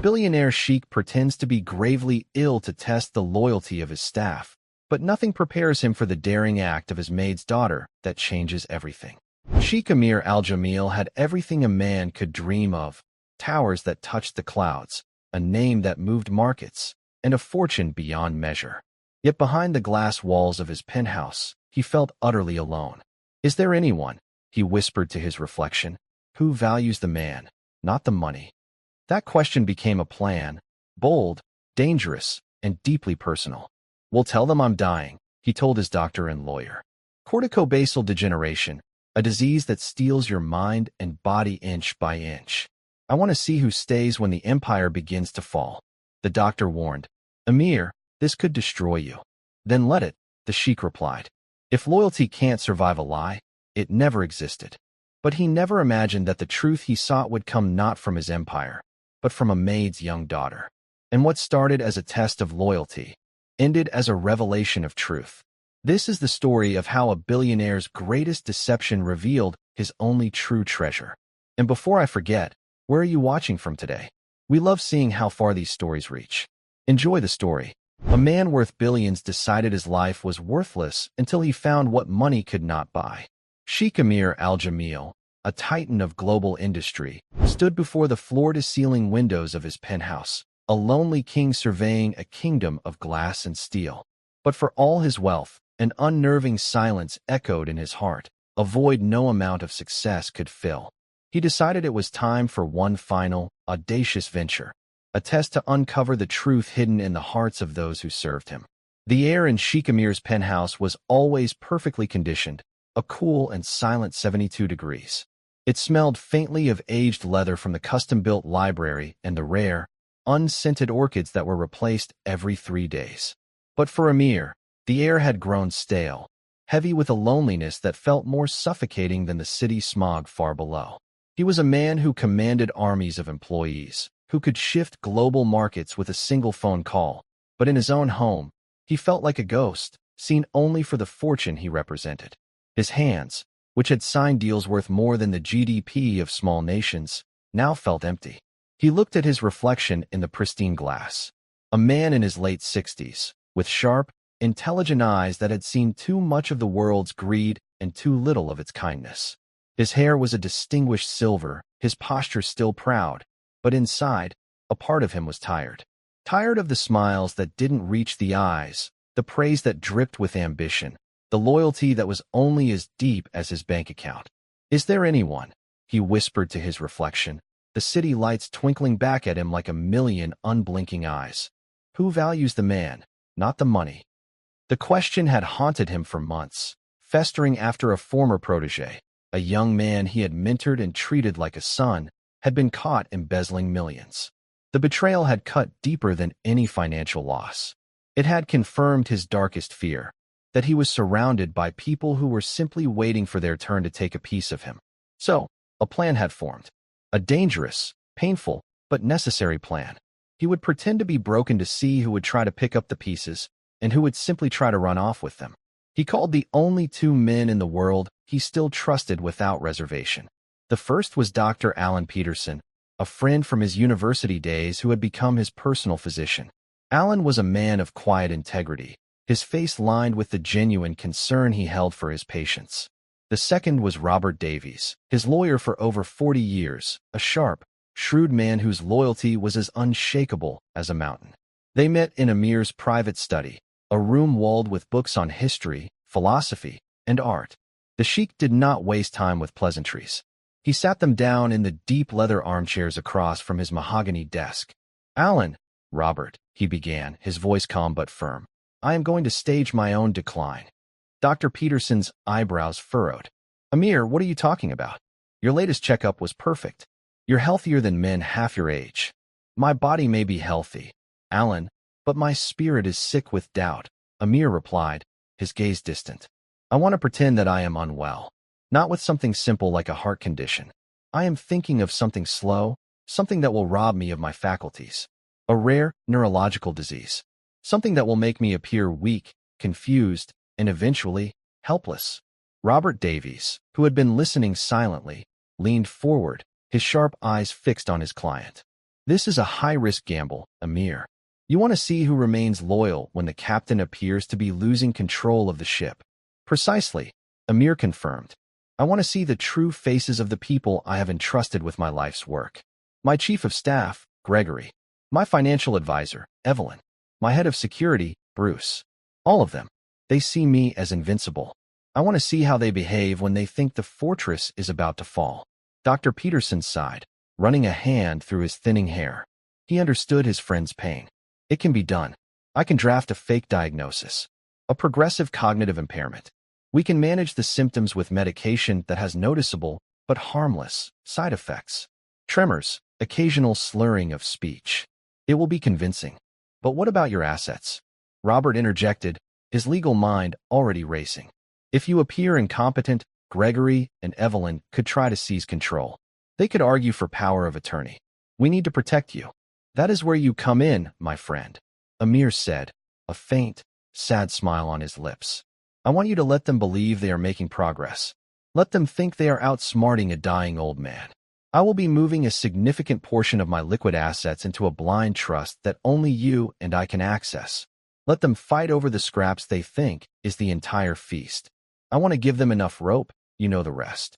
billionaire sheik pretends to be gravely ill to test the loyalty of his staff, but nothing prepares him for the daring act of his maid's daughter that changes everything. Sheikh Emir Al-Jamil had everything a man could dream of: towers that touched the clouds, a name that moved markets, and a fortune beyond measure. Yet behind the glass walls of his penthouse, he felt utterly alone. "Is there anyone," he whispered to his reflection, "who values the man, not the money?" That question became a plan, bold, dangerous, and deeply personal. "We'll tell them I'm dying," he told his doctor and lawyer. "Corticobasal degeneration, a disease that steals your mind and body inch by inch. I want to see who stays when the empire begins to fall." The doctor warned. "Emir, this could destroy you." "Then let it," the sheik replied. "If loyalty can't survive a lie, it never existed." But he never imagined that the truth he sought would come not from his empire, but from a maid's young daughter. And what started as a test of loyalty ended as a revelation of truth. This is the story of how a billionaire's greatest deception revealed his only true treasure. And before I forget, where are you watching from today? We love seeing how far these stories reach. Enjoy the story. A man worth billions decided his life was worthless until he found what money could not buy. Sheikh Emir Al-Jamil, a titan of global industry, stood before the floor-to-ceiling windows of his penthouse, a lonely king surveying a kingdom of glass and steel. But for all his wealth, an unnerving silence echoed in his heart, a void no amount of success could fill. He decided it was time for one final, audacious venture, a test to uncover the truth hidden in the hearts of those who served him. The air in Sheikh Emir's penthouse was always perfectly conditioned, a cool and silent 72 degrees. It smelled faintly of aged leather from the custom-built library and the rare, unscented orchids that were replaced every 3 days. But for Emir, the air had grown stale, heavy with a loneliness that felt more suffocating than the city smog far below. He was a man who commanded armies of employees, who could shift global markets with a single phone call, but in his own home, he felt like a ghost, seen only for the fortune he represented. His hands, which had signed deals worth more than the GDP of small nations, now felt empty. He looked at his reflection in the pristine glass. A man in his late 60s, with sharp, intelligent eyes that had seen too much of the world's greed and too little of its kindness. His hair was a distinguished silver, his posture still proud, but inside, a part of him was tired. Tired of the smiles that didn't reach the eyes, the praise that dripped with ambition, the loyalty that was only as deep as his bank account. "Is there anyone?" he whispered to his reflection, the city lights twinkling back at him like a million unblinking eyes. "Who values the man, not the money?" The question had haunted him for months, festering after a former protege, a young man he had mentored and treated like a son, had been caught embezzling millions. The betrayal had cut deeper than any financial loss. It had confirmed his darkest fear, that he was surrounded by people who were simply waiting for their turn to take a piece of him. So, a plan had formed. A dangerous, painful, but necessary plan. He would pretend to be broken to see who would try to pick up the pieces and who would simply try to run off with them. He called the only 2 men in the world he still trusted without reservation. The first was Dr. Alan Peterson, a friend from his university days who had become his personal physician. Alan was a man of quiet integrity, his face lined with the genuine concern he held for his patients. The second was Robert Davies, his lawyer for over 40 years, a sharp, shrewd man whose loyalty was as unshakable as a mountain. They met in Emir's private study, a room walled with books on history, philosophy, and art. The sheik did not waste time with pleasantries. He sat them down in the deep leather armchairs across from his mahogany desk. "Alan, Robert," he began, his voice calm but firm, "I am going to stage my own decline." Dr. Peterson's eyebrows furrowed. "Emir, what are you talking about? Your latest checkup was perfect. You're healthier than men half your age." "My body may be healthy, Alan, but my spirit is sick with doubt," Emir replied, his gaze distant. "I want to pretend that I am unwell, not with something simple like a heart condition. I am thinking of something slow, something that will rob me of my faculties. A rare neurological disease. Something that will make me appear weak, confused, and eventually helpless." Robert Davies, who had been listening silently, leaned forward, his sharp eyes fixed on his client. This is a high-risk gamble, Emir. You want to see who remains loyal when the captain appears to be losing control of the ship. Precisely, Emir confirmed. I want to see the true faces of the people I have entrusted with my life's work. My chief of staff, Gregory. My financial advisor, Evelyn. My head of security, Bruce. All of them. They see me as invincible. I want to see how they behave when they think the fortress is about to fall. Dr. Peterson sighed, running a hand through his thinning hair. He understood his friend's pain. It can be done. I can draft a fake diagnosis. A progressive cognitive impairment. We can manage the symptoms with medication that has noticeable, but harmless, side effects. Tremors, occasional slurring of speech. It will be convincing. But what about your assets? Robert interjected, his legal mind already racing. If you appear incompetent, Gregory and Evelyn could try to seize control. They could argue for power of attorney. We need to protect you. That is where you come in, my friend, Emir said, a faint, sad smile on his lips. I want you to let them believe they are making progress. Let them think they are outsmarting a dying old man. I will be moving a significant portion of my liquid assets into a blind trust that only you and I can access. Let them fight over the scraps they think is the entire feast. I want to give them enough rope, you know the rest.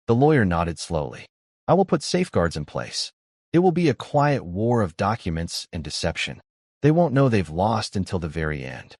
The lawyer nodded slowly. I will put safeguards in place. It will be a quiet war of documents and deception. They won't know they've lost until the very end.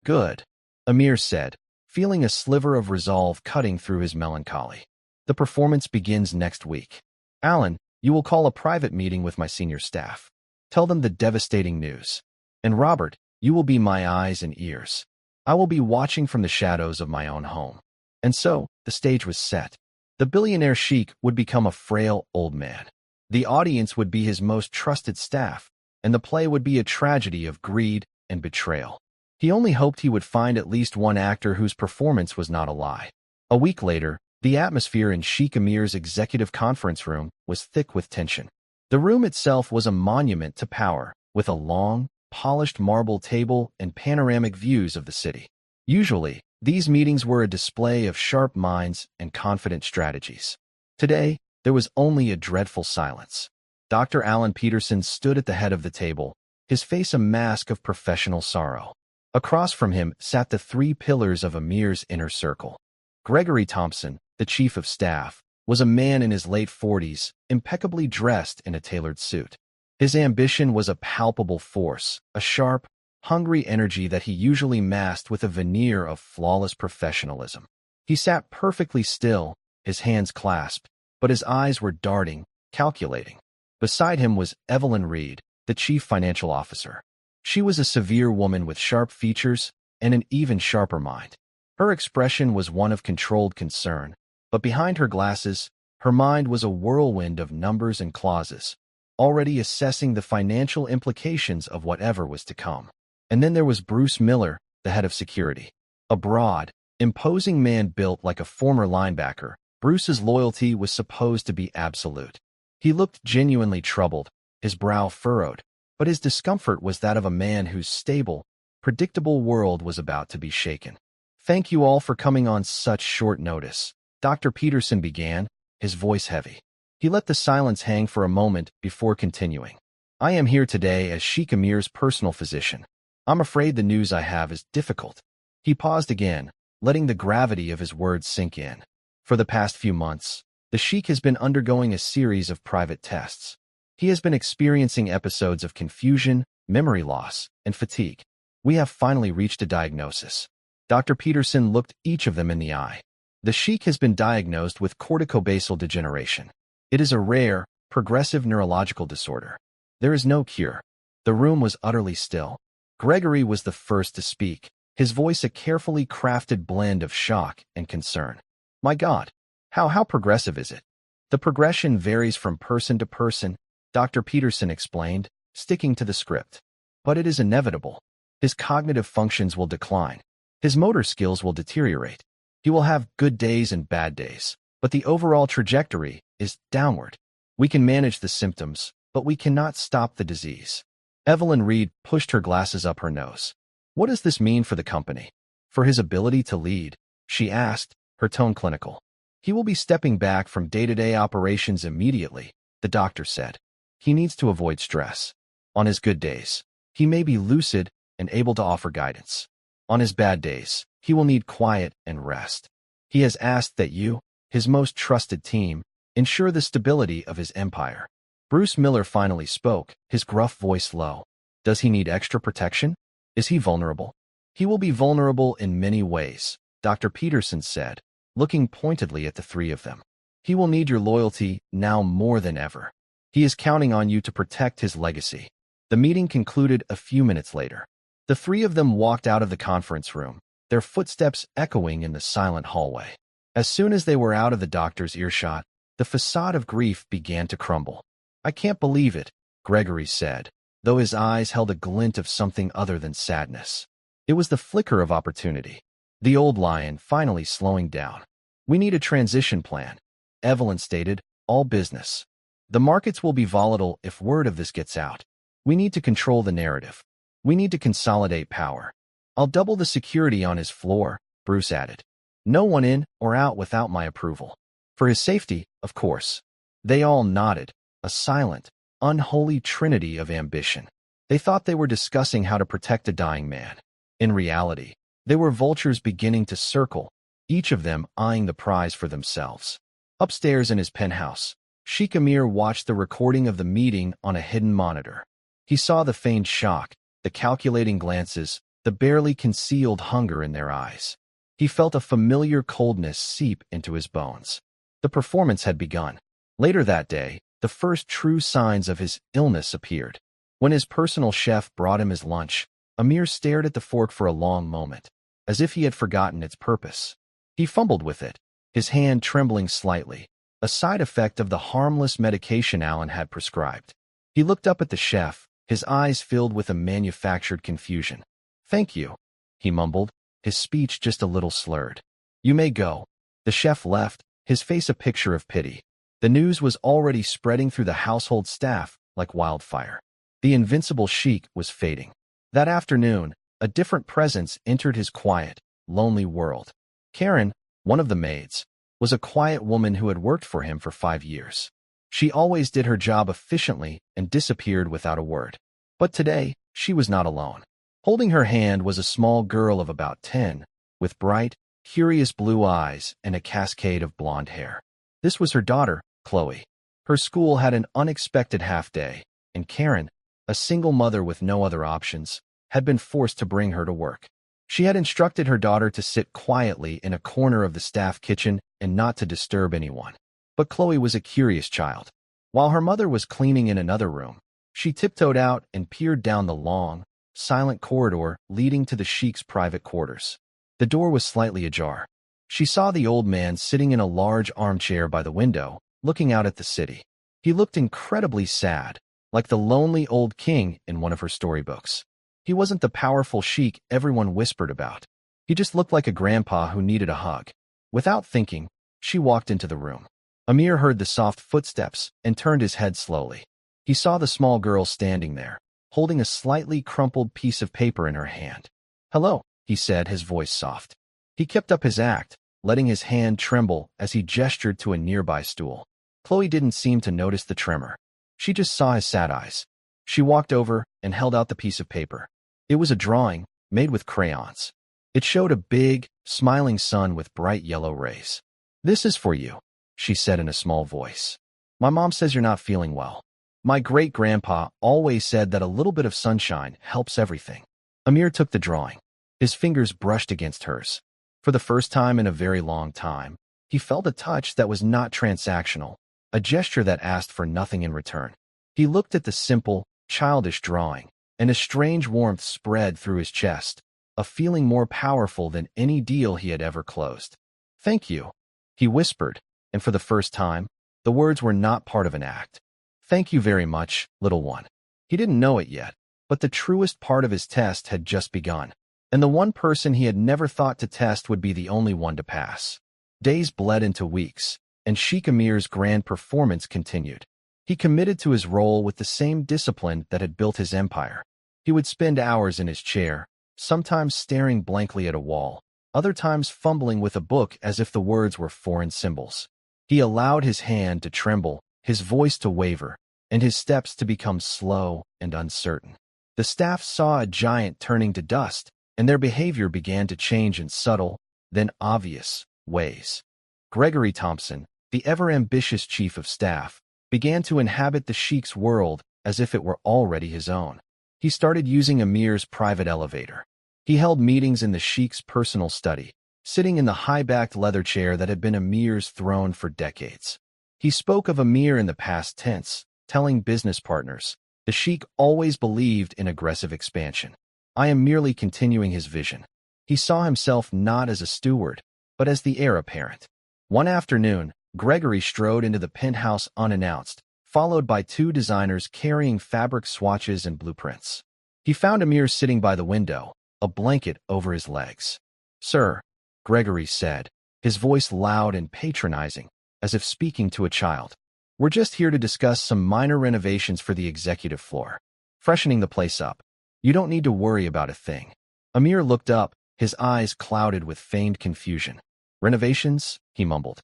Good, Emir said, feeling a sliver of resolve cutting through his melancholy. The performance begins next week. Alan, you will call a private meeting with my senior staff. Tell them the devastating news. And Robert, you will be my eyes and ears. I will be watching from the shadows of my own home. And so, the stage was set. The billionaire sheik would become a frail old man. The audience would be his most trusted staff, and the play would be a tragedy of greed and betrayal. He only hoped he would find at least one actor whose performance was not a lie. A week later, the atmosphere in Sheikh Emir's executive conference room was thick with tension. The room itself was a monument to power, with a long, polished marble table and panoramic views of the city. Usually, these meetings were a display of sharp minds and confident strategies. Today, there was only a dreadful silence. Dr. Alan Peterson stood at the head of the table, his face a mask of professional sorrow. Across from him sat the three pillars of Emir's inner circle. Gregory Thompson, the chief of staff, was a man in his late 40s, impeccably dressed in a tailored suit. His ambition was a palpable force, a sharp, hungry energy that he usually masked with a veneer of flawless professionalism. He sat perfectly still, his hands clasped, but his eyes were darting, calculating. Beside him was Evelyn Reed, the chief financial officer. She was a severe woman with sharp features and an even sharper mind. Her expression was one of controlled concern, but behind her glasses, her mind was a whirlwind of numbers and clauses, already assessing the financial implications of whatever was to come. And then there was Bruce Miller, the head of security. A broad, imposing man built like a former linebacker, Bruce's loyalty was supposed to be absolute. He looked genuinely troubled, his brow furrowed, but his discomfort was that of a man whose stable, predictable world was about to be shaken. Thank you all for coming on such short notice, Dr. Peterson began, his voice heavy. He let the silence hang for a moment before continuing. I am here today as Sheikh Emir's personal physician. I'm afraid the news I have is difficult. He paused again, letting the gravity of his words sink in. For the past few months, the Sheikh has been undergoing a series of private tests. He has been experiencing episodes of confusion, memory loss, and fatigue. We have finally reached a diagnosis. Dr. Peterson looked each of them in the eye. The Sheikh has been diagnosed with corticobasal degeneration. It is a rare, progressive neurological disorder. There is no cure. The room was utterly still. Gregory was the first to speak, his voice a carefully crafted blend of shock and concern. My God, how progressive is it? The progression varies from person to person, Dr. Peterson explained, sticking to the script. But it is inevitable. His cognitive functions will decline. His motor skills will deteriorate. He will have good days and bad days, but the overall trajectory is downward. We can manage the symptoms, but we cannot stop the disease. Evelyn Reed pushed her glasses up her nose. What does this mean for the company? For his ability to lead? She asked, her tone clinical. He will be stepping back from day-to-day operations immediately, the doctor said. He needs to avoid stress. On his good days, he may be lucid and able to offer guidance. On his bad days, he will need quiet and rest. He has asked that you, his most trusted team, ensure the stability of his empire. Bruce Miller finally spoke, his gruff voice low. Does he need extra protection? Is he vulnerable? He will be vulnerable in many ways, Dr. Peterson said, looking pointedly at the three of them. He will need your loyalty now more than ever. He is counting on you to protect his legacy. The meeting concluded a few minutes later. The three of them walked out of the conference room, their footsteps echoing in the silent hallway. As soon as they were out of the doctor's earshot, the facade of grief began to crumble. I can't believe it, Gregory said, though his eyes held a glint of something other than sadness. It was the flicker of opportunity. The old lion finally slowing down. We need a transition plan, Evelyn stated, all business. The markets will be volatile if word of this gets out. We need to control the narrative. We need to consolidate power. I'll double the security on his floor, Bruce added. No one in or out without my approval. For his safety, of course. They all nodded, a silent, unholy trinity of ambition. They thought they were discussing how to protect a dying man. In reality, they were vultures beginning to circle, each of them eyeing the prize for themselves. Upstairs in his penthouse, Sheikh Emir watched the recording of the meeting on a hidden monitor. He saw the feigned shock, the calculating glances, the barely concealed hunger in their eyes. He felt a familiar coldness seep into his bones. The performance had begun. Later that day, the first true signs of his illness appeared. When his personal chef brought him his lunch, Emir stared at the fork for a long moment, as if he had forgotten its purpose. He fumbled with it, his hand trembling slightly, a side effect of the harmless medication Alan had prescribed. He looked up at the chef, his eyes filled with a manufactured confusion. Thank you, he mumbled, his speech just a little slurred. You may go. The chef left, his face a picture of pity. The news was already spreading through the household staff like wildfire. The invincible Sheikh was fading. That afternoon, a different presence entered his quiet, lonely world. Karen, one of the maids, was a quiet woman who had worked for him for 5 years. She always did her job efficiently and disappeared without a word. But today, she was not alone. Holding her hand was a small girl of about 10, with bright, curious blue eyes and a cascade of blonde hair. This was her daughter, Chloe. Her school had an unexpected half-day, and Karen, a single mother with no other options, had been forced to bring her to work. She had instructed her daughter to sit quietly in a corner of the staff kitchen and not to disturb anyone. But Chloe was a curious child. While her mother was cleaning in another room, she tiptoed out and peered down the long, silent corridor leading to the Sheikh's private quarters. The door was slightly ajar. She saw the old man sitting in a large armchair by the window, looking out at the city. He looked incredibly sad, like the lonely old king in one of her storybooks. He wasn't the powerful Sheikh everyone whispered about. He just looked like a grandpa who needed a hug. Without thinking, she walked into the room. Emir heard the soft footsteps and turned his head slowly. He saw the small girl standing there, holding a slightly crumpled piece of paper in her hand. Hello, he said, his voice soft. He kept up his act, letting his hand tremble as he gestured to a nearby stool. Chloe didn't seem to notice the tremor. She just saw his sad eyes. She walked over and held out the piece of paper. It was a drawing, made with crayons. It showed a big, smiling sun with bright yellow rays. This is for you, she said in a small voice. My mom says you're not feeling well. My great-grandpa always said that a little bit of sunshine helps everything. Emir took the drawing. His fingers brushed against hers. For the first time in a very long time, he felt a touch that was not transactional, a gesture that asked for nothing in return. He looked at the simple, childish drawing, and a strange warmth spread through his chest, a feeling more powerful than any deal he had ever closed. Thank you, he whispered, and for the first time, the words were not part of an act. Thank you very much, little one. He didn't know it yet, but the truest part of his test had just begun, and the one person he had never thought to test would be the only one to pass. Days bled into weeks, and Sheikh Emir's grand performance continued. He committed to his role with the same discipline that had built his empire. He would spend hours in his chair, sometimes staring blankly at a wall, other times fumbling with a book as if the words were foreign symbols. He allowed his hand to tremble, his voice to waver, and his steps to become slow and uncertain. The staff saw a giant turning to dust, and their behavior began to change in subtle, then obvious, ways. Gregory Thompson, the ever-ambitious chief of staff, began to inhabit the Sheikh's world as if it were already his own. He started using Emir's private elevator. He held meetings in the Sheikh's personal study, sitting in the high-backed leather chair that had been Emir's throne for decades. He spoke of Emir in the past tense, telling business partners, "The Sheikh always believed in aggressive expansion. I am merely continuing his vision." He saw himself not as a steward, but as the heir apparent. One afternoon, Gregory strode into the penthouse unannounced, followed by two designers carrying fabric swatches and blueprints. He found Emir sitting by the window, a blanket over his legs. "Sir," Gregory said, his voice loud and patronizing, as if speaking to a child, "we're just here to discuss some minor renovations for the executive floor. Freshening the place up. You don't need to worry about a thing." Emir looked up, his eyes clouded with feigned confusion. "Renovations?" he mumbled.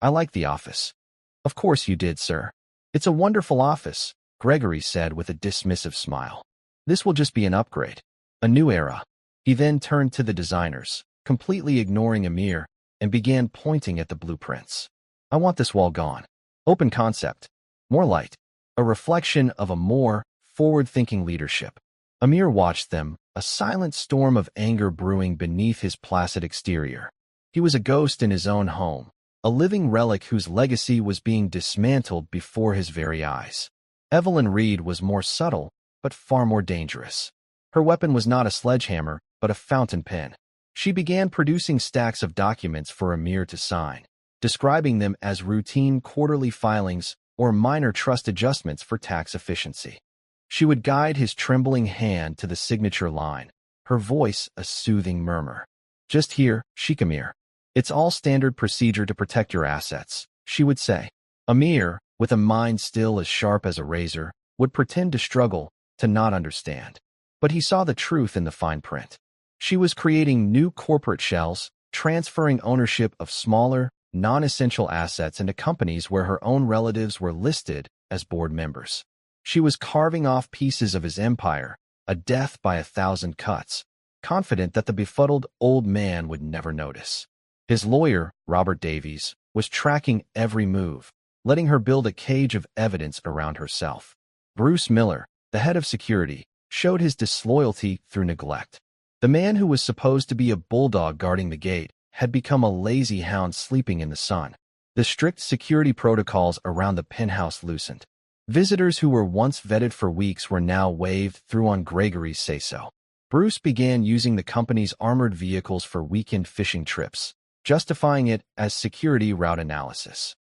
I like the office." "Of course you did, sir. It's a wonderful office," Gregory said with a dismissive smile. "This will just be an upgrade. A new era." He then turned to the designers, completely ignoring Emir, and began pointing at the blueprints. "I want this wall gone. Open concept. More light. A reflection of a more forward-thinking leadership." Emir watched them, a silent storm of anger brewing beneath his placid exterior. He was a ghost in his own home, a living relic whose legacy was being dismantled before his very eyes. Evelyn Reed was more subtle, but far more dangerous. Her weapon was not a sledgehammer, but a fountain pen. She began producing stacks of documents for Emir to sign, describing them as routine quarterly filings or minor trust adjustments for tax efficiency. She would guide his trembling hand to the signature line, her voice a soothing murmur. "Just here, Sheikh Emir. It's all standard procedure to protect your assets," she would say. Emir, with a mind still as sharp as a razor, would pretend to struggle, to not understand. But he saw the truth in the fine print. She was creating new corporate shells, transferring ownership of smaller, non-essential assets into companies where her own relatives were listed as board members. She was carving off pieces of his empire, a death by 1,000 cuts, confident that the befuddled old man would never notice. His lawyer, Robert Davies, was tracking every move, letting her build a cage of evidence around herself. Bruce Miller, the head of security, showed his disloyalty through neglect. The man who was supposed to be a bulldog guarding the gate had become a lazy hound sleeping in the sun. The strict security protocols around the penthouse loosened. Visitors who were once vetted for weeks were now waved through on Gregory's say-so. Bruce began using the company's armored vehicles for weekend fishing trips, justifying it as security route analysis.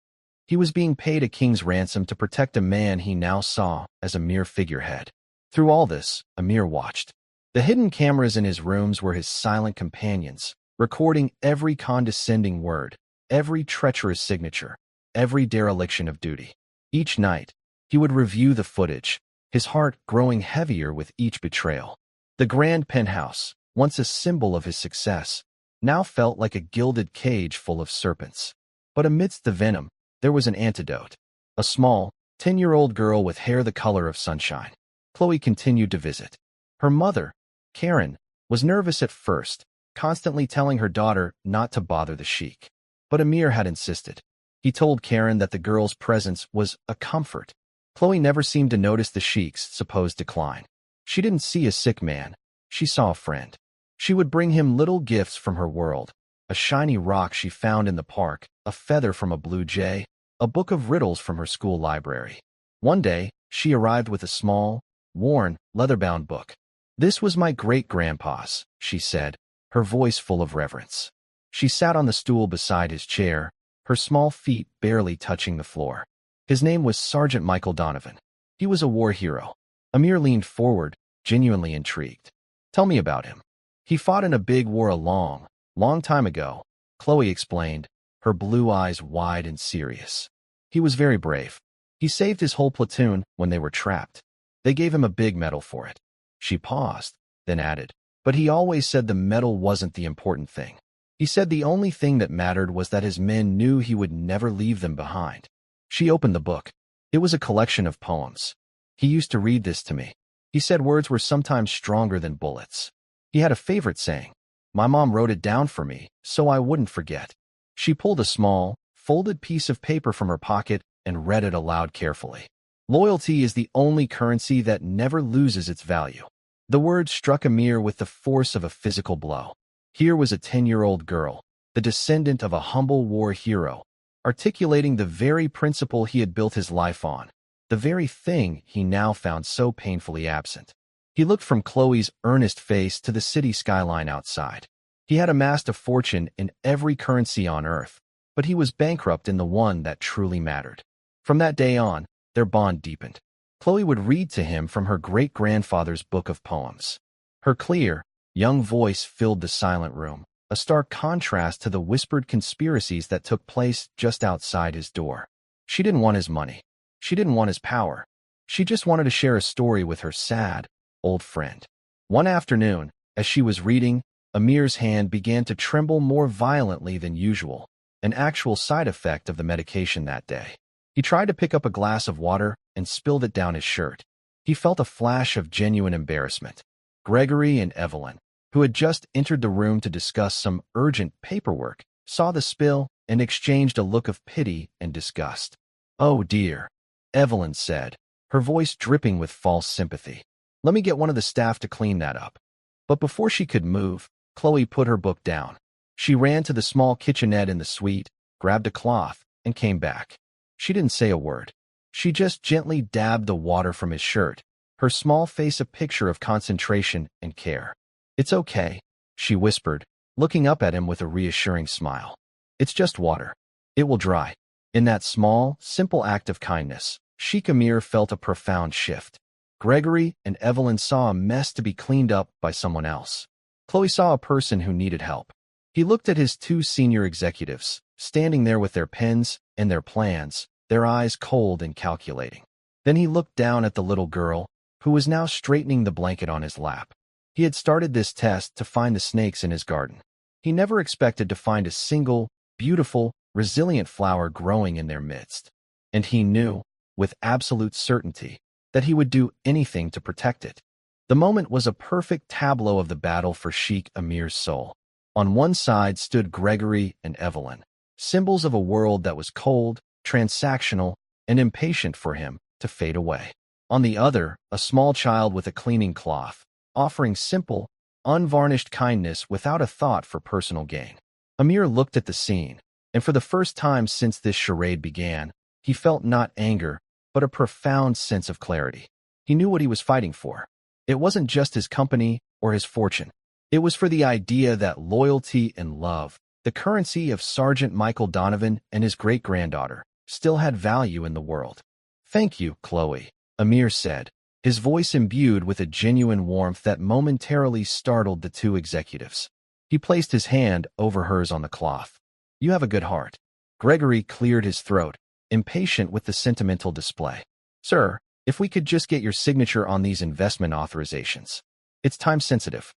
He was being paid a king's ransom to protect a man he now saw as a mere figurehead. Through all this, Emir watched. The hidden cameras in his rooms were his silent companions, recording every condescending word, every treacherous signature, every dereliction of duty. Each night, he would review the footage, his heart growing heavier with each betrayal. The grand penthouse, once a symbol of his success, now felt like a gilded cage full of serpents. But amidst the venom, there was an antidote. A small, 10-year-old girl with hair the color of sunshine. Chloe continued to visit. Her mother, Karen, was nervous at first, constantly telling her daughter not to bother the Sheikh. But Emir had insisted. He told Karen that the girl's presence was a comfort. Chloe never seemed to notice the Sheikh's supposed decline. She didn't see a sick man. She saw a friend. She would bring him little gifts from her world, a shiny rock she found in the park, a feather from a blue jay, a book of riddles from her school library. One day, she arrived with a small, worn, leather-bound book. "This was my great-grandpa's," she said, her voice full of reverence. She sat on the stool beside his chair, her small feet barely touching the floor. His name was Sergeant Michael Donovan. He was a war hero. Emir leaned forward, genuinely intrigued. "Tell me about him." "He fought in a big war a long, long time ago," Chloe explained, her blue eyes wide and serious. "He was very brave. He saved his whole platoon when they were trapped. They gave him a big medal for it." She paused, then added, "But he always said the medal wasn't the important thing. He said the only thing that mattered was that his men knew he would never leave them behind." She opened the book. It was a collection of poems. He used to read this to me. He said words were sometimes stronger than bullets. He had a favorite saying. My mom wrote it down for me, so I wouldn't forget. She pulled a small, folded piece of paper from her pocket and read it aloud carefully. Loyalty is the only currency that never loses its value. The words struck Emir with the force of a physical blow. Here was a 10-year-old girl, the descendant of a humble war hero, articulating the very principle he had built his life on, the very thing he now found so painfully absent. He looked from Chloe's earnest face to the city skyline outside. He had amassed a fortune in every currency on earth, but he was bankrupt in the one that truly mattered. From that day on, their bond deepened. Chloe would read to him from her great-grandfather's book of poems. Her clear, young voice filled the silent room, a stark contrast to the whispered conspiracies that took place just outside his door. She didn't want his money. She didn't want his power. She just wanted to share a story with her sad, old friend. One afternoon, as she was reading, Emir's hand began to tremble more violently than usual, an actual side effect of the medication that day. He tried to pick up a glass of water and spilled it down his shirt. He felt a flash of genuine embarrassment. Gregory and Evelyn, who had just entered the room to discuss some urgent paperwork, saw the spill and exchanged a look of pity and disgust. "Oh dear," Evelyn said, her voice dripping with false sympathy. "Let me get one of the staff to clean that up." But before she could move, Chloe put her book down. She ran to the small kitchenette in the suite, grabbed a cloth, and came back. She didn't say a word. She just gently dabbed the water from his shirt, her small face a picture of concentration and care. "It's okay," she whispered, looking up at him with a reassuring smile. "It's just water. It will dry." In that small, simple act of kindness, Sheikh Emir felt a profound shift. Gregory and Evelyn saw a mess to be cleaned up by someone else. Chloe saw a person who needed help. He looked at his two senior executives, standing there with their pens and their plans, their eyes cold and calculating. Then he looked down at the little girl, who was now straightening the blanket on his lap. He had started this test to find the snakes in his garden. He never expected to find a single, beautiful, resilient flower growing in their midst. And he knew, with absolute certainty, that he would do anything to protect it. The moment was a perfect tableau of the battle for Sheikh Emir's soul. On one side stood Gregory and Evelyn, symbols of a world that was cold, transactional, and impatient for him to fade away. On the other, a small child with a cleaning cloth, offering simple, unvarnished kindness without a thought for personal gain. Emir looked at the scene, and for the first time since this charade began, he felt not anger, but a profound sense of clarity. He knew what he was fighting for. It wasn't just his company or his fortune. It was for the idea that loyalty and love, the currency of Sergeant Michael Donovan and his great-granddaughter, still had value in the world. "Thank you, Chloe," Emir said, his voice imbued with a genuine warmth that momentarily startled the two executives. He placed his hand over hers on the cloth. "You have a good heart." Gregory cleared his throat, impatient with the sentimental display. "Sir, if we could just get your signature on these investment authorizations. It's time-sensitive."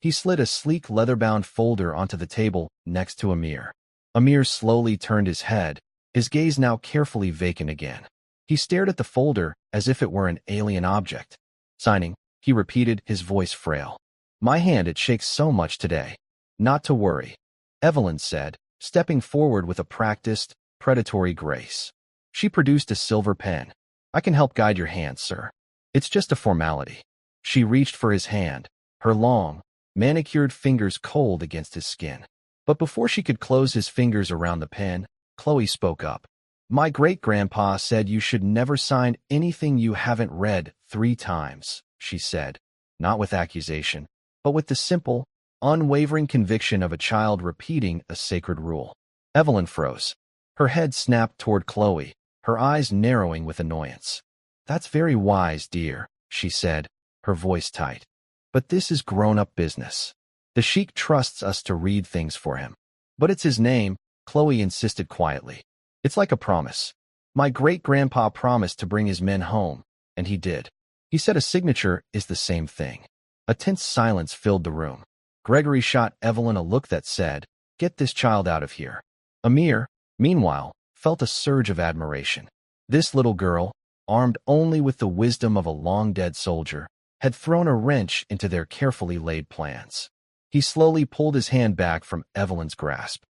He slid a sleek leather-bound folder onto the table next to Emir. Emir slowly turned his head, his gaze now carefully vacant again. He stared at the folder as if it were an alien object. "Signing," he repeated, his voice frail. "My hand, it shakes so much today." "Not to worry," Evelyn said, stepping forward with a practiced, predatory grace. She produced a silver pen. "I can help guide your hand, sir. It's just a formality." She reached for his hand, her long, manicured fingers cold against his skin. But before she could close his fingers around the pen, Chloe spoke up. "My great-grandpa said you should never sign anything you haven't read 3 times, she said, not with accusation, but with the simple, unwavering conviction of a child repeating a sacred rule. Evelyn froze. Her head snapped toward Chloe, her eyes narrowing with annoyance. "That's very wise, dear," she said, her voice tight. "But this is grown-up business. The Sheikh trusts us to read things for him." "But it's his name," Chloe insisted quietly. "It's like a promise. My great-grandpa promised to bring his men home, and he did. He said a signature is the same thing." A tense silence filled the room. Gregory shot Evelyn a look that said, "Get this child out of here." Emir, meanwhile, felt a surge of admiration. This little girl, armed only with the wisdom of a long-dead soldier, had thrown a wrench into their carefully laid plans. He slowly pulled his hand back from Evelyn's grasp.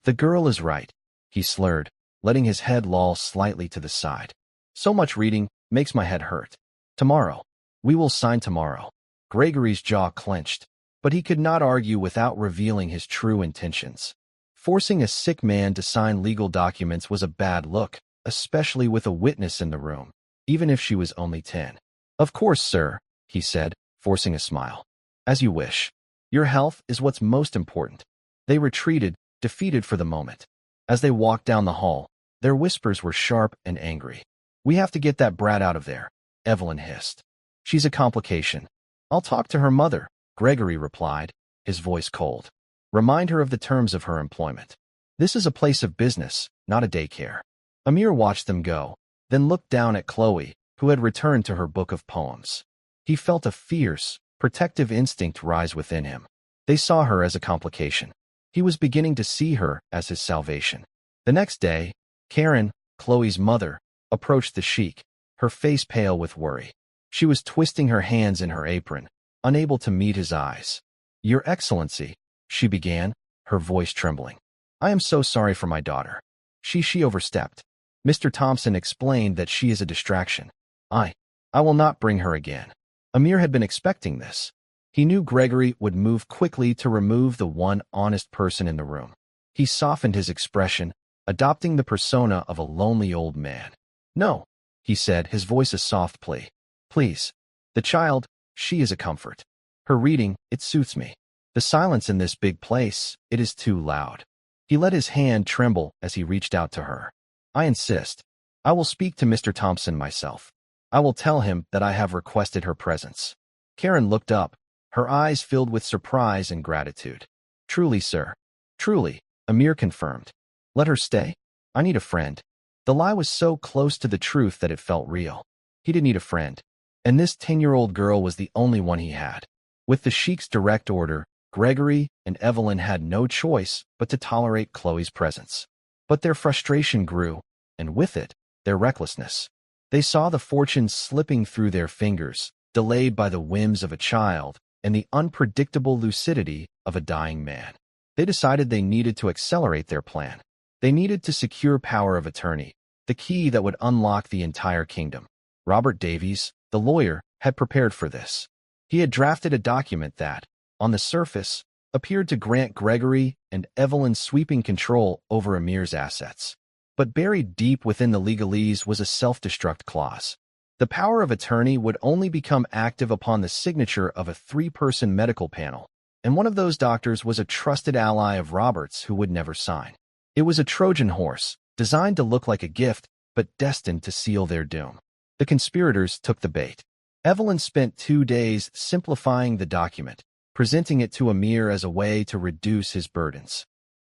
"The girl is right," he slurred, letting his head loll slightly to the side. "So much reading makes my head hurt. Tomorrow. We will sign tomorrow." Gregory's jaw clenched, but he could not argue without revealing his true intentions. Forcing a sick man to sign legal documents was a bad look, especially with a witness in the room, even if she was only 10. "Of course, sir," he said, forcing a smile. "As you wish. Your health is what's most important." They retreated, defeated for the moment. As they walked down the hall, their whispers were sharp and angry. "We have to get that brat out of there," Evelyn hissed. "She's a complication." "I'll talk to her mother," Gregory replied, his voice cold. "Remind her of the terms of her employment. This is a place of business, not a daycare." Emir watched them go, then looked down at Chloe, who had returned to her book of poems. He felt a fierce, protective instinct rise within him. They saw her as a complication. He was beginning to see her as his salvation. The next day, Karen, Chloe's mother, approached the sheik, her face pale with worry. She was twisting her hands in her apron, unable to meet his eyes. "Your Excellency," she began, her voice trembling. "I am so sorry for my daughter. She overstepped. Mr. Thompson explained that she is a distraction. I will not bring her again." Emir had been expecting this. He knew Gregory would move quickly to remove the one honest person in the room. He softened his expression, adopting the persona of a lonely old man. "No," he said, his voice a soft plea. "Please. The child, she is a comfort. Her reading, it suits me. The silence in this big place, it is too loud." He let his hand tremble as he reached out to her. "I insist. I will speak to Mr. Thompson myself. I will tell him that I have requested her presence." Karen looked up, her eyes filled with surprise and gratitude. "Truly, sir. Truly," Emir confirmed. "Let her stay. I need a friend." The lie was so close to the truth that it felt real. He didn't need a friend. And this 10-year-old girl was the only one he had. With the sheik's direct order, Gregory and Evelyn had no choice but to tolerate Chloe's presence. But their frustration grew, and with it, their recklessness. They saw the fortunes slipping through their fingers, delayed by the whims of a child and the unpredictable lucidity of a dying man. They decided they needed to accelerate their plan. They needed to secure power of attorney, the key that would unlock the entire kingdom. Robert Davies, the lawyer, had prepared for this. He had drafted a document that, on the surface, appeared to grant Gregory and Evelyn sweeping control over Emir's assets. But buried deep within the legalese was a self-destruct clause. The power of attorney would only become active upon the signature of a 3-person medical panel, and one of those doctors was a trusted ally of Robert's who would never sign. It was a Trojan horse, designed to look like a gift, but destined to seal their doom. The conspirators took the bait. Evelyn spent 2 days simplifying the document, presenting it to Emir as a way to reduce his burdens.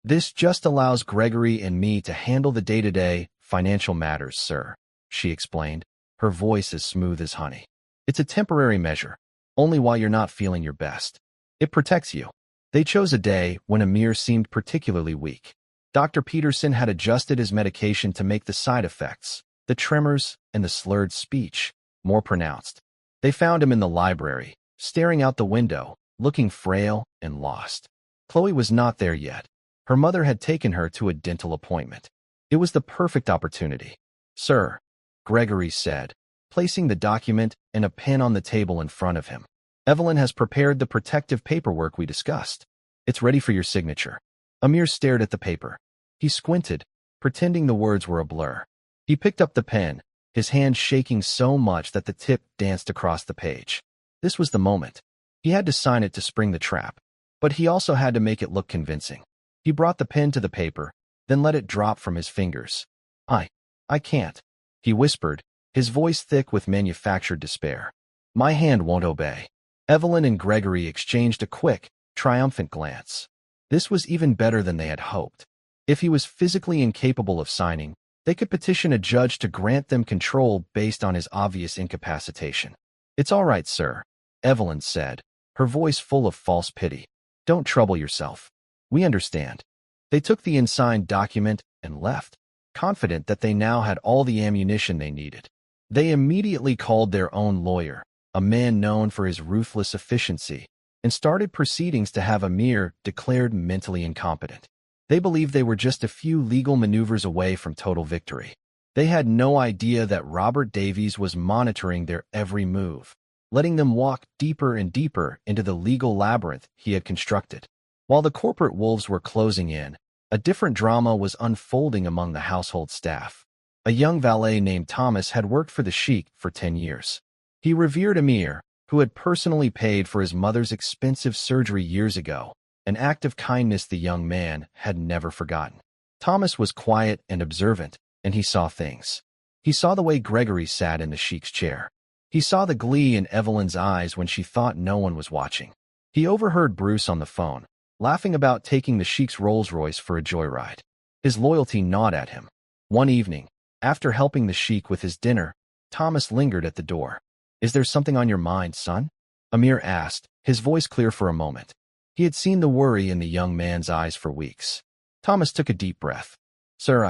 "This just allows Gregory and me to handle the day-to-day financial matters, sir," she explained, her voice as smooth as honey. "It's a temporary measure, only while you're not feeling your best. It protects you." They chose a day when Emir seemed particularly weak. Dr. Peterson had adjusted his medication to make the side effects, the tremors and the slurred speech, more pronounced. They found him in the library, staring out the window, looking frail and lost. Chloe was not there yet. Her mother had taken her to a dental appointment. It was the perfect opportunity. "Sir," Gregory said, placing the document and a pen on the table in front of him. "Evelyn has prepared the protective paperwork we discussed. It's ready for your signature." Emir stared at the paper. He squinted, pretending the words were a blur. He picked up the pen, his hand shaking so much that the tip danced across the page. This was the moment. He had to sign it to spring the trap, but he also had to make it look convincing. He brought the pen to the paper, then let it drop from his fingers. I can't," he whispered, his voice thick with manufactured despair. "My hand won't obey." Evelyn and Gregory exchanged a quick, triumphant glance. This was even better than they had hoped. If he was physically incapable of signing, they could petition a judge to grant them control based on his obvious incapacitation. "It's all right, sir," Evelyn said, her voice full of false pity. "Don't trouble yourself. We understand." They took the unsigned document and left, confident that they now had all the ammunition they needed. They immediately called their own lawyer, a man known for his ruthless efficiency, and started proceedings to have Emir declared mentally incompetent. They believed they were just a few legal maneuvers away from total victory. They had no idea that Robert Davies was monitoring their every move, letting them walk deeper and deeper into the legal labyrinth he had constructed. While the corporate wolves were closing in, a different drama was unfolding among the household staff. A young valet named Thomas had worked for the Sheikh for 10 years. He revered Emir, who had personally paid for his mother's expensive surgery years ago, an act of kindness the young man had never forgotten. Thomas was quiet and observant, and he saw things. He saw the way Gregory sat in the Sheikh's chair. He saw the glee in Evelyn's eyes when she thought no one was watching. He overheard Bruce on the phone, laughing about taking the Sheikh's Rolls-Royce for a joyride. His loyalty gnawed at him. One evening, after helping the Sheikh with his dinner, Thomas lingered at the door. "Is there something on your mind, son?" Emir asked, his voice clear for a moment. He had seen the worry in the young man's eyes for weeks. Thomas took a deep breath. "Sir,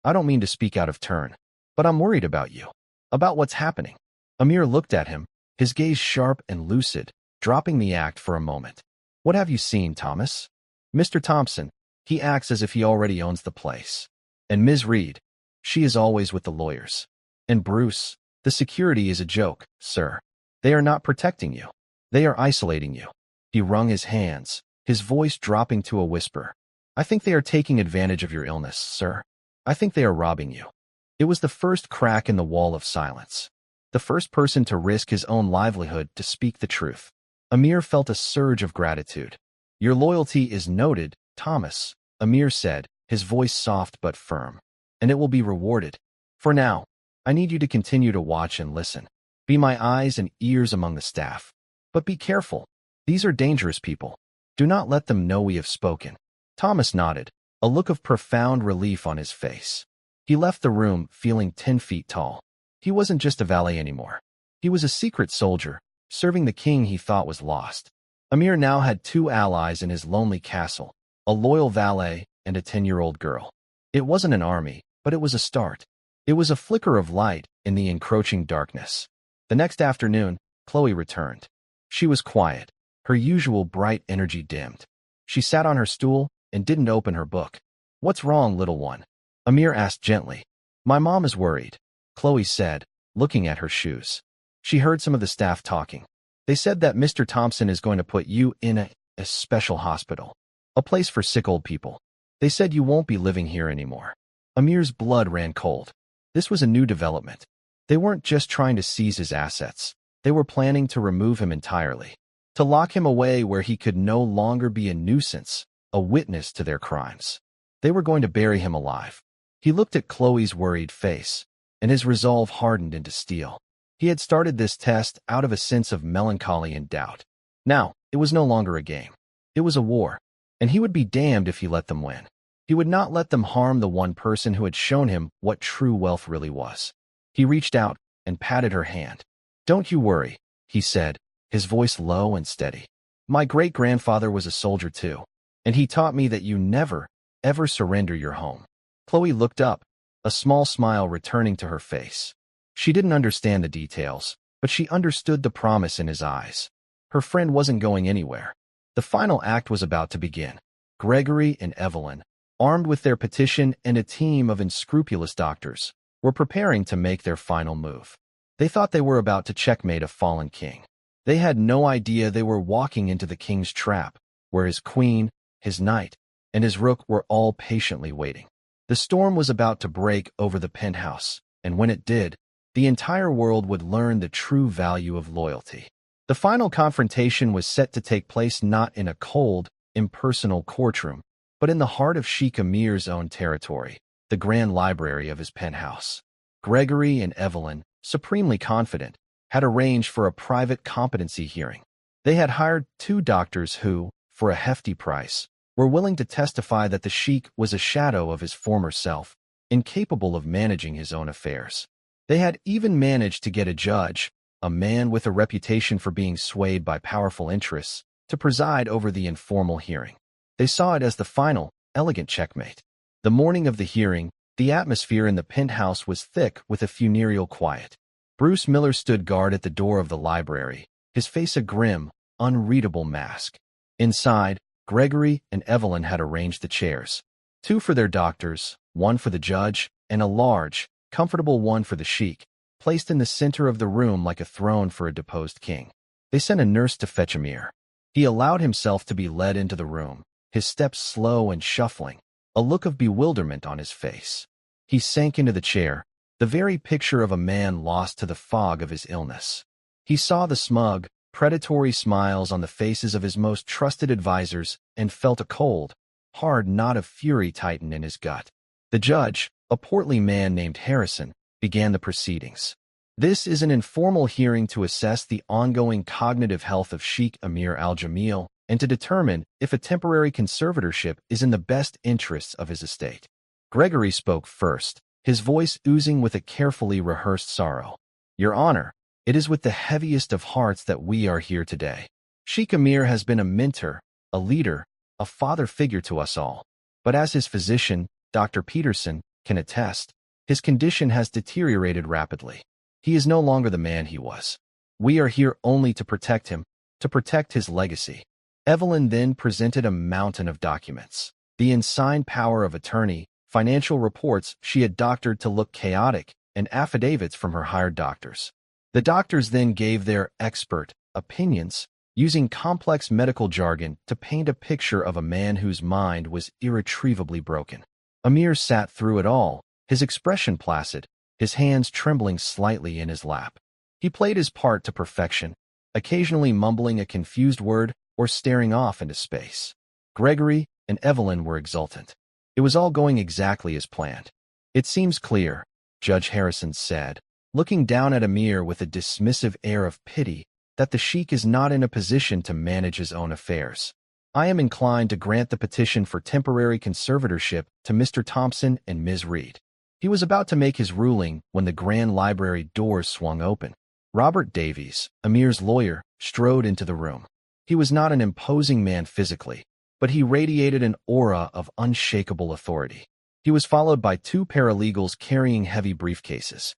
I don't mean to speak out of turn, but I'm worried about you. About what's happening." Emir looked at him, his gaze sharp and lucid, dropping the act for a moment. "What have you seen, Thomas?" "Mr. Thompson, he acts as if he already owns the place. And Ms. Reed, she is always with the lawyers. And Bruce, the security is a joke, sir. They are not protecting you. They are isolating you." He wrung his hands, his voice dropping to a whisper. "I think they are taking advantage of your illness, sir. I think they are robbing you." It was the first crack in the wall of silence. The first person to risk his own livelihood to speak the truth. Emir felt a surge of gratitude. "Your loyalty is noted, Thomas," Emir said, his voice soft but firm. "And it will be rewarded. For now, I need you to continue to watch and listen. Be my eyes and ears among the staff. But be careful. These are dangerous people. Do not let them know we have spoken." Thomas nodded, a look of profound relief on his face. He left the room feeling 10 feet tall. He wasn't just a valet anymore. He was a secret soldier, serving the king he thought was lost. Emir now had 2 allies in his lonely castle, a loyal valet and a 10-year-old girl. It wasn't an army, but it was a start. It was a flicker of light in the encroaching darkness. The next afternoon, Chloe returned. She was quiet, her usual bright energy dimmed. She sat on her stool and didn't open her book. "What's wrong, little one?" Emir asked gently. "My mom is worried," Chloe said, looking at her shoes. She heard some of the staff talking. "They said that Mr. Thompson is going to put you in a special hospital, a place for sick old people. They said you won't be living here anymore." Emir's blood ran cold. This was a new development. They weren't just trying to seize his assets. They were planning to remove him entirely, to lock him away where he could no longer be a nuisance, a witness to their crimes. They were going to bury him alive. He looked at Chloe's worried face, and his resolve hardened into steel. He had started this test out of a sense of melancholy and doubt. Now, it was no longer a game. It was a war, and he would be damned if he let them win. He would not let them harm the one person who had shown him what true wealth really was. He reached out and patted her hand. "Don't you worry," he said, his voice low and steady. "My great-grandfather was a soldier too, and he taught me that you never, ever surrender your home." Chloe looked up, a small smile returning to her face. She didn't understand the details, but she understood the promise in his eyes. Her friend wasn't going anywhere. The final act was about to begin. Gregory and Evelyn, armed with their petition and a team of unscrupulous doctors, were preparing to make their final move. They thought they were about to checkmate a fallen king. They had no idea they were walking into the king's trap, where his queen, his knight, and his rook were all patiently waiting. The storm was about to break over the penthouse, and when it did, the entire world would learn the true value of loyalty. The final confrontation was set to take place not in a cold, impersonal courtroom, but in the heart of Sheikh Emir's own territory, the grand library of his penthouse. Gregory and Evelyn, supremely confident, had arranged for a private competency hearing. They had hired 2 doctors who, for a hefty price, were willing to testify that the Sheikh was a shadow of his former self, incapable of managing his own affairs. They had even managed to get a judge, a man with a reputation for being swayed by powerful interests, to preside over the informal hearing. They saw it as the final, elegant checkmate. The morning of the hearing, the atmosphere in the penthouse was thick with a funereal quiet. Bruce Miller stood guard at the door of the library, his face a grim, unreadable mask. Inside, Gregory and Evelyn had arranged the chairs. Two for their doctors, one for the judge, and a large, comfortable one for the sheik, placed in the center of the room like a throne for a deposed king. They sent a nurse to fetch Emir. He allowed himself to be led into the room, his steps slow and shuffling, a look of bewilderment on his face. He sank into the chair, the very picture of a man lost to the fog of his illness. He saw the smug, predatory smiles on the faces of his most trusted advisors and felt a cold, hard knot of fury tighten in his gut. The judge, a portly man named Harrison, began the proceedings. This is an informal hearing to assess the ongoing cognitive health of Sheikh Emir Al-Jamil and to determine if a temporary conservatorship is in the best interests of his estate. Gregory spoke first, his voice oozing with a carefully rehearsed sorrow. Your Honor, it is with the heaviest of hearts that we are here today. Sheikh Emir has been a mentor, a leader, a father figure to us all. But as his physician, Dr. Peterson, can attest, his condition has deteriorated rapidly. He is no longer the man he was. We are here only to protect him, to protect his legacy. Evelyn then presented a mountain of documents. The insane power of attorney, financial reports she had doctored to look chaotic, and affidavits from her hired doctors. The doctors then gave their expert opinions, using complex medical jargon to paint a picture of a man whose mind was irretrievably broken. Emir sat through it all, his expression placid, his hands trembling slightly in his lap. He played his part to perfection, occasionally mumbling a confused word or staring off into space. Gregory and Evelyn were exultant. It was all going exactly as planned. It seems clear, Judge Harrison said, looking down at Emir with a dismissive air of pity, that the sheik is not in a position to manage his own affairs. I am inclined to grant the petition for temporary conservatorship to Mr. Thompson and Ms. Reed. He was about to make his ruling when the Grand Library doors swung open. Robert Davies, Emir's lawyer, strode into the room. He was not an imposing man physically, but he radiated an aura of unshakable authority. He was followed by two paralegals carrying heavy briefcases.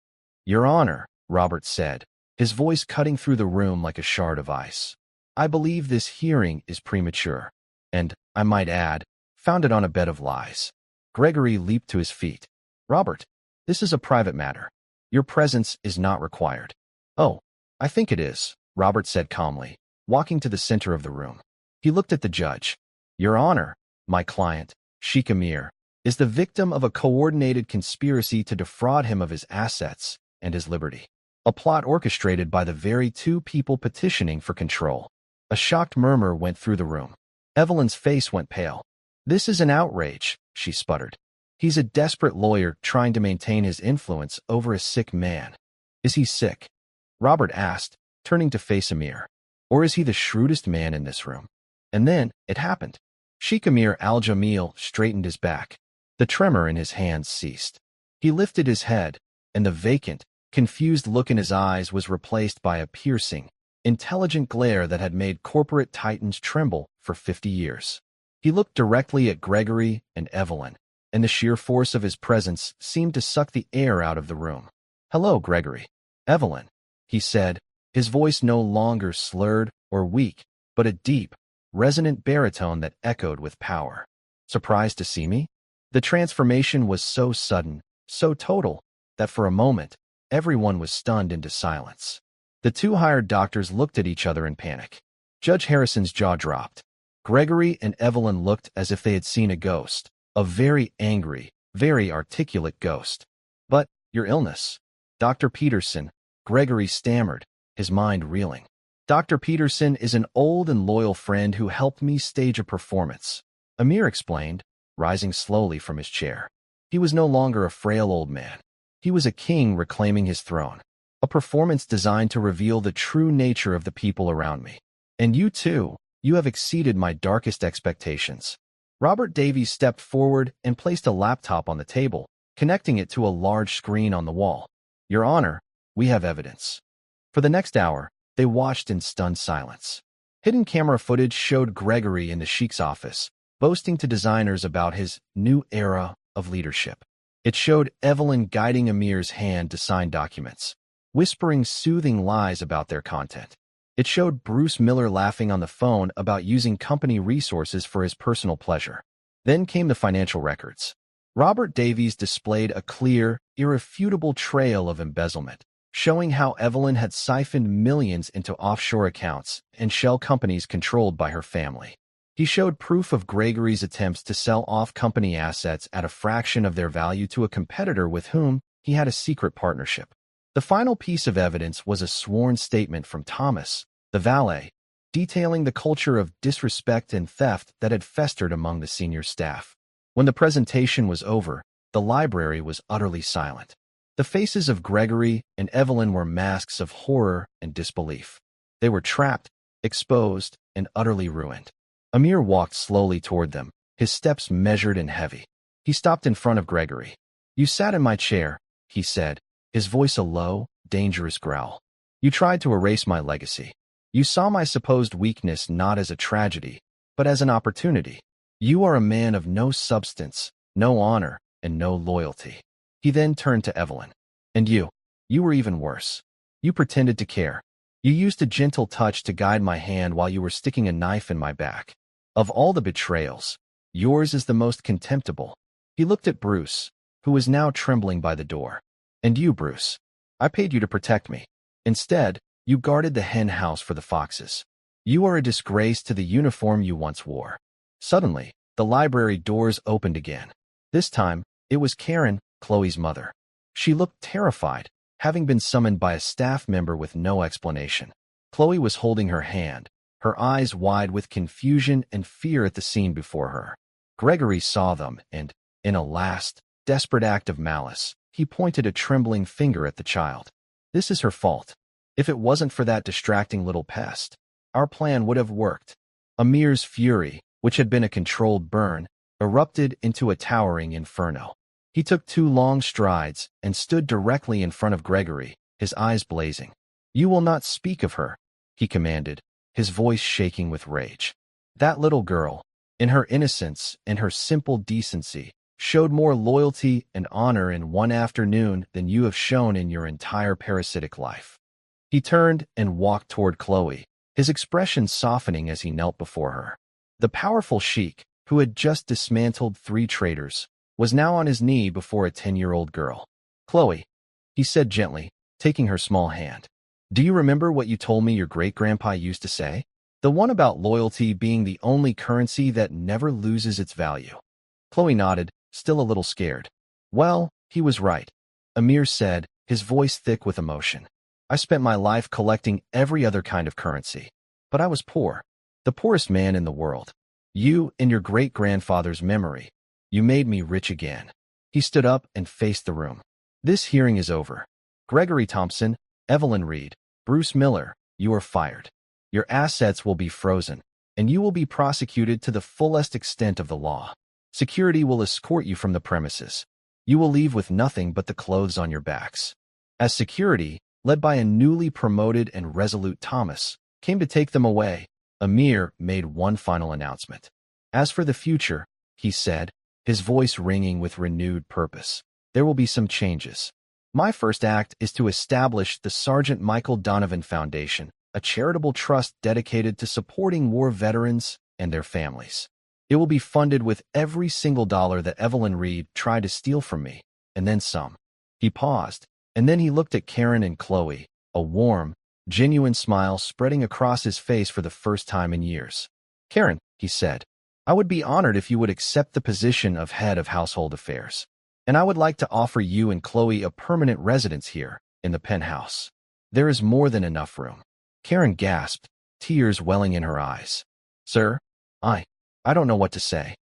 Your Honor, Robert said, his voice cutting through the room like a shard of ice. I believe this hearing is premature, and, I might add, founded on a bed of lies. Gregory leaped to his feet. Robert, this is a private matter. Your presence is not required. Oh, I think it is, Robert said calmly, walking to the center of the room. He looked at the judge. Your Honor, my client, Sheikh Emir, is the victim of a coordinated conspiracy to defraud him of his assets and his liberty. A plot orchestrated by the very two people petitioning for control. A shocked murmur went through the room. Evelyn's face went pale. This is an outrage, she sputtered. He's a desperate lawyer trying to maintain his influence over a sick man. Is he sick? Robert asked, turning to face Emir. Or is he the shrewdest man in this room? And then, it happened. Sheikh Emir Al-Jamil straightened his back. The tremor in his hands ceased. He lifted his head, and the vacant, confused look in his eyes was replaced by a piercing, intelligent glare that had made corporate titans tremble for 50 years. He looked directly at Gregory and Evelyn, and the sheer force of his presence seemed to suck the air out of the room. Hello, Gregory. Evelyn, he said, his voice no longer slurred or weak, but a deep, resonant baritone that echoed with power. Surprised to see me? The transformation was so sudden, so total, that for a moment, everyone was stunned into silence. The two hired doctors looked at each other in panic. Judge Harrison's jaw dropped. Gregory and Evelyn looked as if they had seen a ghost, a very angry, very articulate ghost. But, your illness. Dr. Peterson, Gregory stammered, his mind reeling. Dr. Peterson is an old and loyal friend who helped me stage a performance. Emir explained, rising slowly from his chair. He was no longer a frail old man. He was a king reclaiming his throne, a performance designed to reveal the true nature of the people around me. And you too, you have exceeded my darkest expectations. Robert Davies stepped forward and placed a laptop on the table, connecting it to a large screen on the wall. Your Honor, we have evidence. For the next hour, they watched in stunned silence. Hidden camera footage showed Gregory in the Sheikh's office, boasting to designers about his new era of leadership. It showed Evelyn guiding Emir's hand to sign documents. whispering soothing lies about their content. It showed Bruce Miller laughing on the phone about using company resources for his personal pleasure. Then came the financial records. Robert Davies displayed a clear, irrefutable trail of embezzlement, showing how Evelyn had siphoned millions into offshore accounts and shell companies controlled by her family. He showed proof of Gregory's attempts to sell off company assets at a fraction of their value to a competitor with whom he had a secret partnership. The final piece of evidence was a sworn statement from Thomas, the valet, detailing the culture of disrespect and theft that had festered among the senior staff. When the presentation was over, the library was utterly silent. The faces of Gregory and Evelyn were masks of horror and disbelief. They were trapped, exposed, and utterly ruined. Emir walked slowly toward them, his steps measured and heavy. He stopped in front of Gregory. "You sat in my chair," he said, his voice a low, dangerous growl. "You tried to erase my legacy. You saw my supposed weakness not as a tragedy, but as an opportunity. You are a man of no substance, no honor, and no loyalty." He then turned to Evelyn. "And you were even worse. You pretended to care. You used a gentle touch to guide my hand while you were sticking a knife in my back. Of all the betrayals, yours is the most contemptible." He looked at Bruce, who was now trembling by the door. "And you, Bruce, I paid you to protect me. Instead, you guarded the hen house for the foxes. You are a disgrace to the uniform you once wore." Suddenly, the library doors opened again. This time, it was Karen, Chloe's mother. She looked terrified, having been summoned by a staff member with no explanation. Chloe was holding her hand, her eyes wide with confusion and fear at the scene before her. Gregory saw them, and, in a last, desperate act of malice, he pointed a trembling finger at the child. "This is her fault. If it wasn't for that distracting little pest, our plan would have worked." Emir's fury, which had been a controlled burn, erupted into a towering inferno. He took 2 long strides and stood directly in front of Gregory, his eyes blazing. "You will not speak of her," he commanded, his voice shaking with rage. "That little girl, in her innocence and her simple decency, showed more loyalty and honor in one afternoon than you have shown in your entire parasitic life." He turned and walked toward Chloe, his expression softening as he knelt before her. The powerful sheik, who had just dismantled 3 traitors, was now on his knee before a 10-year-old girl. "Chloe," he said gently, taking her small hand. "Do you remember what you told me your great-grandpa used to say? The one about loyalty being the only currency that never loses its value." Chloe nodded, still a little scared. "Well, he was right," Emir said, his voice thick with emotion. "I spent my life collecting every other kind of currency. But I was poor, the poorest man in the world. You, in your great-grandfather's memory, you made me rich again." He stood up and faced the room. "This hearing is over. Gregory Thompson, Evelyn Reed, Bruce Miller, you are fired. Your assets will be frozen, and you will be prosecuted to the fullest extent of the law. Security will escort you from the premises. You will leave with nothing but the clothes on your backs." As security, led by a newly promoted and resolute Thomas, came to take them away, Emir made one final announcement. "As for the future," he said, his voice ringing with renewed purpose, "there will be some changes. My first act is to establish the Sergeant Michael Donovan Foundation, a charitable trust dedicated to supporting war veterans and their families. It will be funded with every single dollar that Evelyn Reed tried to steal from me, and then some." He paused, and then he looked at Karen and Chloe, a warm, genuine smile spreading across his face for the first time in years. "Karen," he said, "I would be honored if you would accept the position of head of household affairs. And I would like to offer you and Chloe a permanent residence here, in the penthouse. There is more than enough room." Karen gasped, tears welling in her eyes. "Sir, I don't know what to say."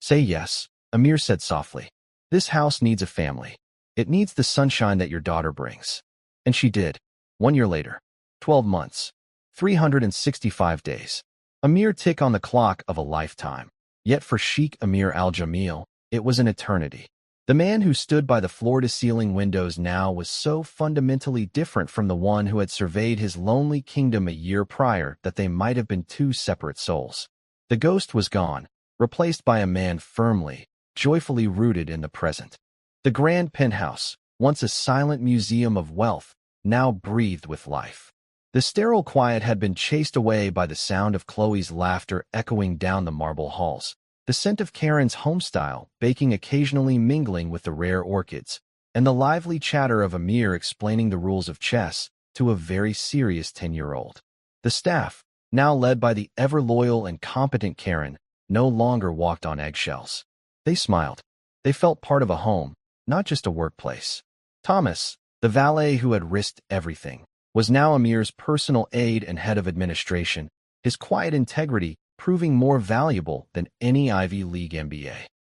"Say yes," Emir said softly. "This house needs a family. It needs the sunshine that your daughter brings." And she did. 1 year later. 12 months. 365 days. A mere tick on the clock of a lifetime. Yet for Sheikh Emir Al-Jamil, it was an eternity. The man who stood by the floor-to-ceiling windows now was so fundamentally different from the one who had surveyed his lonely kingdom a year prior that they might have been 2 separate souls. The ghost was gone, replaced by a man firmly, joyfully rooted in the present. The grand penthouse, once a silent museum of wealth, now breathed with life. The sterile quiet had been chased away by the sound of Chloe's laughter echoing down the marble halls, the scent of Karen's homestyle baking occasionally mingling with the rare orchids, and the lively chatter of Emir explaining the rules of chess to a very serious 10-year-old. The staff, now led by the ever-loyal and competent Karen, no longer walked on eggshells. They smiled. They felt part of a home, not just a workplace. Thomas, the valet who had risked everything, was now Emir's personal aide and head of administration, his quiet integrity proving more valuable than any Ivy League MBA.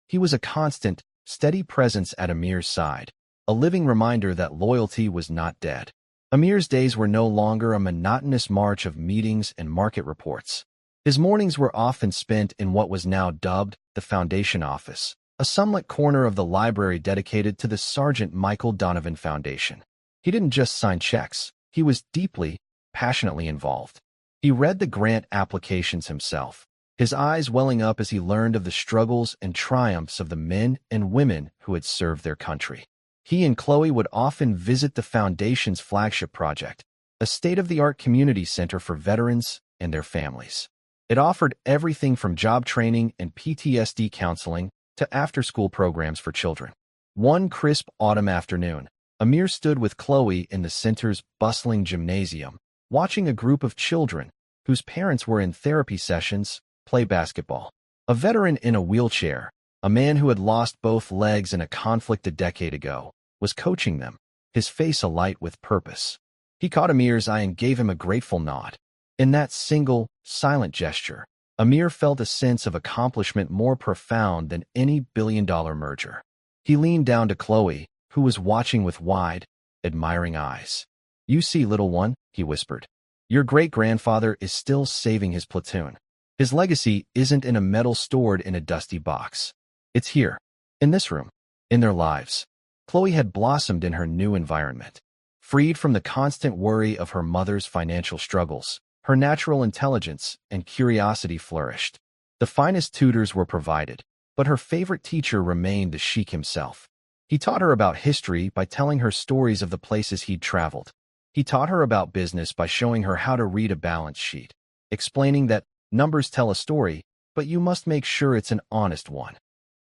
He was a constant, steady presence at Emir's side, a living reminder that loyalty was not dead. Emir's days were no longer a monotonous march of meetings and market reports. His mornings were often spent in what was now dubbed the Foundation Office, a sunlit corner of the library dedicated to the Sergeant Michael Donovan Foundation. He didn't just sign checks. He was deeply, passionately involved. He read the grant applications himself, his eyes welling up as he learned of the struggles and triumphs of the men and women who had served their country. He and Chloe would often visit the Foundation's flagship project, a state-of-the-art community center for veterans and their families. It offered everything from job training and PTSD counseling to after-school programs for children. One crisp autumn afternoon, Emir stood with Chloe in the center's bustling gymnasium, watching a group of children, whose parents were in therapy sessions, play basketball. A veteran in a wheelchair, a man who had lost both legs in a conflict a decade ago, was coaching them, his face alight with purpose. He caught Emir's eye and gave him a grateful nod. In that single, silent gesture, Emir felt a sense of accomplishment more profound than any billion-dollar merger. He leaned down to Chloe, who was watching with wide, admiring eyes. "You see, little one," he whispered. "Your great-grandfather is still saving his platoon. His legacy isn't in a medal stored in a dusty box. It's here, in this room, in their lives." Chloe had blossomed in her new environment. Freed from the constant worry of her mother's financial struggles, her natural intelligence and curiosity flourished. The finest tutors were provided, but her favorite teacher remained the Sheikh himself. He taught her about history by telling her stories of the places he'd traveled. He taught her about business by showing her how to read a balance sheet, explaining that numbers tell a story, but you must make sure it's an honest one.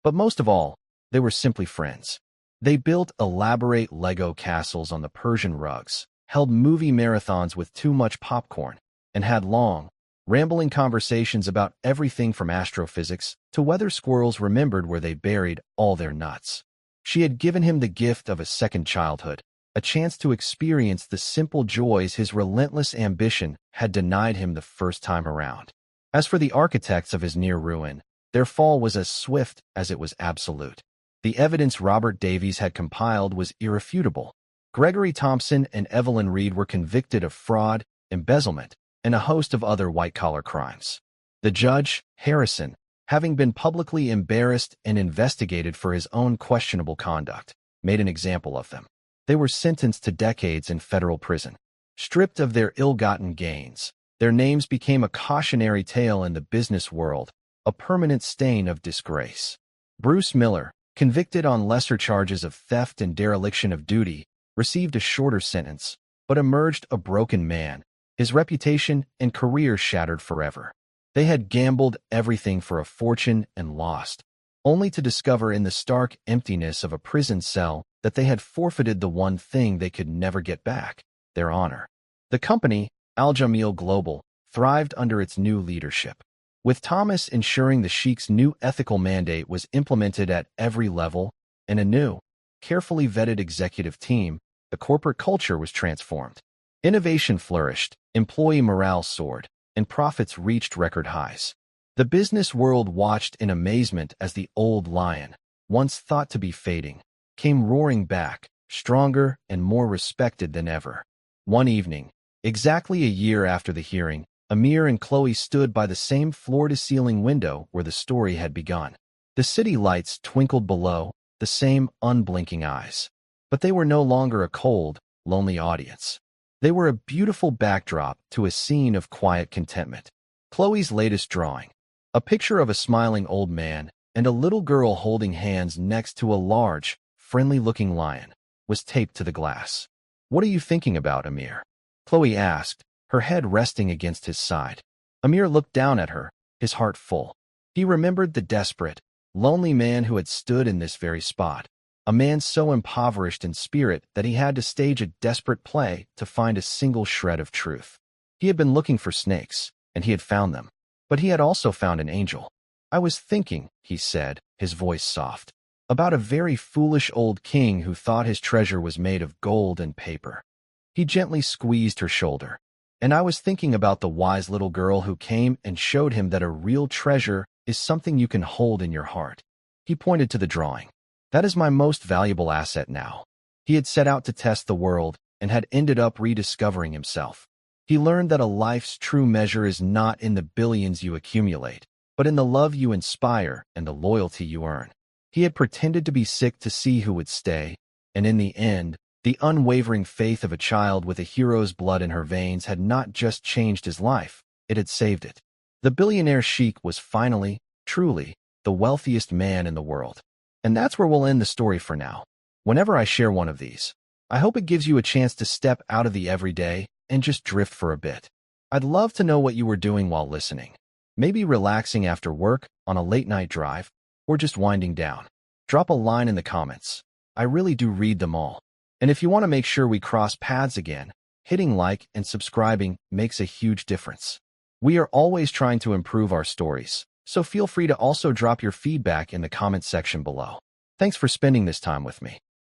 But most of all, they were simply friends. They built elaborate Lego castles on the Persian rugs, held movie marathons with too much popcorn, and had long, rambling conversations about everything from astrophysics to whether squirrels remembered where they buried all their nuts. She had given him the gift of a second childhood, a chance to experience the simple joys his relentless ambition had denied him the first time around. As for the architects of his near ruin, their fall was as swift as it was absolute. The evidence Robert Davies had compiled was irrefutable. Gregory Thompson and Evelyn Reed were convicted of fraud, embezzlement, and a host of other white-collar crimes. The judge, Harrison, having been publicly embarrassed and investigated for his own questionable conduct, made an example of them. They were sentenced to decades in federal prison. Stripped of their ill-gotten gains, their names became a cautionary tale in the business world, a permanent stain of disgrace. Bruce Miller, convicted on lesser charges of theft and dereliction of duty, received a shorter sentence, but emerged a broken man, his reputation and career shattered forever. They had gambled everything for a fortune and lost, only to discover in the stark emptiness of a prison cell that they had forfeited the one thing they could never get back, their honor. The company, Al-Jamil Global, thrived under its new leadership. With Thomas ensuring the Sheikh's new ethical mandate was implemented at every level, and a new, carefully vetted executive team, the corporate culture was transformed. Innovation flourished, employee morale soared, and profits reached record highs. The business world watched in amazement as the old lion, once thought to be fading, came roaring back, stronger and more respected than ever. One evening, exactly a year after the hearing, Emir and Chloe stood by the same floor-to-ceiling window where the story had begun. The city lights twinkled below, the same unblinking eyes. But they were no longer a cold, lonely audience. They were a beautiful backdrop to a scene of quiet contentment. Chloe's latest drawing, a picture of a smiling old man and a little girl holding hands next to a large, friendly-looking lion, was taped to the glass. "What are you thinking about, Emir?" Chloe asked, her head resting against his side. Emir looked down at her, his heart full. He remembered the desperate, lonely man who had stood in this very spot, a man so impoverished in spirit that he had to stage a desperate play to find a single shred of truth. He had been looking for snakes, and he had found them. But he had also found an angel. "I was thinking," he said, his voice soft, "about a very foolish old king who thought his treasure was made of gold and paper." He gently squeezed her shoulder. "And I was thinking about the wise little girl who came and showed him that a real treasure is something you can hold in your heart." He pointed to the drawing. "That is my most valuable asset now." He had set out to test the world and had ended up rediscovering himself. He learned that a life's true measure is not in the billions you accumulate, but in the love you inspire and the loyalty you earn. He had pretended to be sick to see who would stay, and in the end, the unwavering faith of a child with a hero's blood in her veins had not just changed his life, it had saved it. The billionaire sheik was finally, truly, the wealthiest man in the world. And that's where we'll end the story for now. Whenever I share one of these, I hope it gives you a chance to step out of the everyday and just drift for a bit. I'd love to know what you were doing while listening. Maybe relaxing after work, on a late-night drive, or just winding down. Drop a line in the comments. I really do read them all. And if you want to make sure we cross paths again, hitting like and subscribing makes a huge difference. We are always trying to improve our stories, so feel free to also drop your feedback in the comments section below. Thanks for spending this time with me.